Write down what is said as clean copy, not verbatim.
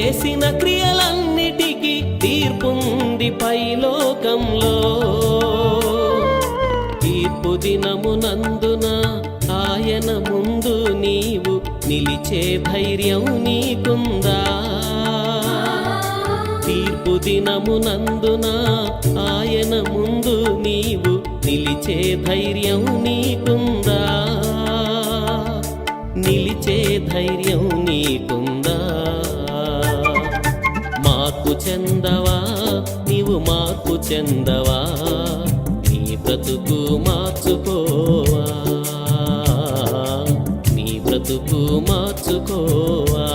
చేసిన క్రియలన్నిటికీ తీర్పుంది పైలోకంలో. తీర్పు దినమునందున ఆయన ముందు నీవు నిలిచే ధైర్యం నీకుందా? తీర్పు దినమునందున ఆయన ముందు నీవు నిలిచే ధైర్యం నీకుందా? నిలిచే ధైర్యం నీకుందా? మార్పు చెందవా, నీవు మార్పు చెందవా, నీ బ్రతుకు మార్చుకోవా, నీ బ్రతుకు మార్చుకోవా.